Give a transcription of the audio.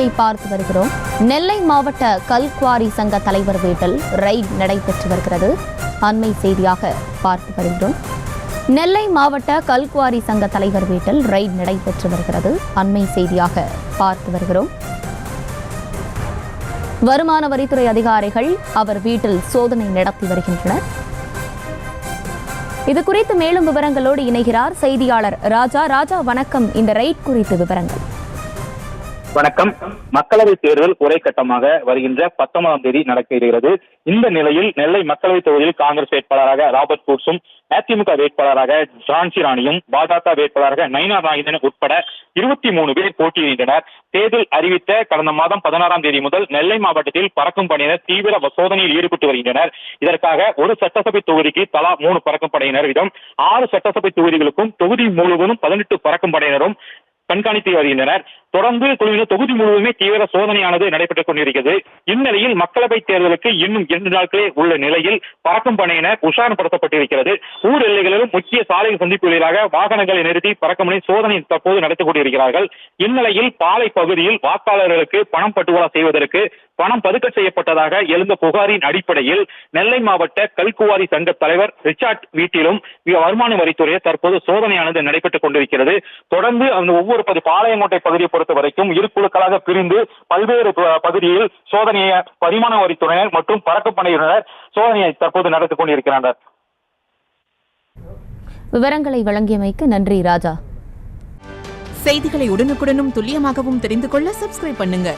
செய்தியை பார்த்து வருகிறோம். நெல்லை மாவட்ட கல்குவாரி சங்க தலைவர் வீட்டில் ரெய்ட் நடைபெற்று வருகிறது. அண்மை செய்தியாக பார்த்து வருகிறோம். நெல்லை மாவட்ட கல்குவாரி சங்க தலைவர் வீட்டில் ரெய்ட் நடைபெற்று வருகிறது. அண்மை செய்தியாக பார்த்து வருகிறோம். வருமான வரித்துறை அதிகாரிகள் அவர் வீட்டில் சோதனை நடத்தி வருகின்றனர். இது குறித்து மேலும் விவரங்களோடு இணைகிறார் செய்தியாளர் ராஜா. வணக்கம். இந்த ரெய்ட் குறித்த விவரங்கள். வணக்கம். மக்களவைத் தேர்தல் ஒரே கட்டமாக வருகின்ற 19ஆம் தேதி நடக்க இருக்கிறது. இந்த நிலையில் நெல்லை மக்களவைத் தொகுதியில் காங்கிரஸ் வேட்பாளராக ராபர்ட் பூட்ஸும், அதிமுக வேட்பாளராக ஜான்சி ராணியும், பாஜக வேட்பாளராக நயினார் நாகேந்திரன் உட்பட 23 பேர் போட்டியிடுகின்றனர். தேர்தல் அறிவித்த கடந்த மாதம் 16ஆம் தேதி முதல் நெல்லை மாவட்டத்தில் பறக்கும் படையினர் தீவிர சோதனையில் ஈடுபட்டு வருகின்றனர். இதற்காக ஒரு சட்டசபை தொகுதிக்கு தலா 3 பறக்கும் படையினர் வீதம் 6 சட்டசபை தொகுதிகளுக்கும் தொகுதி முழுவதும் 18 பறக்கும் படையினரும் கண்காணித்து வருகின்றனர். தொடர்ந்து குழுவினர் தொகுதி முழுவதுமே தீவிர சோதனையானது நடைபெற்றுக் கொண்டிருக்கிறது. இந்நிலையில் மக்களவைத் தேர்தலுக்கு இன்னும் 2 நாட்களே உள்ள நிலையில் பறக்கும் படையினர் உஷார்படுத்தப்பட்டிருக்கிறது. ஊர் எல்லைகளிலும் முக்கிய சாலை சந்திப்புகளிலாக வாகனங்களை நிறுத்தி பறக்கும் படை சோதனை தற்போது நடத்திக் கொண்டிருக்கிறார்கள். இந்நிலையில் பாலை பகுதியில் வாக்காளர்களுக்கு பணம் பட்டுவாடா செய்வதற்கு பணம் பதுக்கல் செய்யப்பட்டதாக எழுந்த புகாரின் அடிப்படையில் நெல்லை மாவட்ட கல்குவாரி சங்க தலைவர் ரிச்சார்ட் வீட்டிலும் வருமான வரித்துறையில் தற்போது சோதனையானது நடைபெற்றுக் கொண்டிருக்கிறது. தொடர்ந்து அந்த ஒவ்வொரு பாளையங்கோட்டை பகுதியை பொறுத்த வரைக்கும் 2 குழுக்களாக பிரிந்து பல்வேறு பகுதியில் சோதனையை வருமான வரித்துறையினர் மற்றும் பறக்கும் படையினர் சோதனையை தற்போது நடத்திக் கொண்டிருக்கிறார்கள். விவரங்களை வழங்கியமைக்கு நன்றி ராஜா. செய்திகளை உடனுக்குடனும் துல்லியமாகவும் தெரிந்து கொள்ள சப்ஸ்கிரைப் பண்ணுங்க.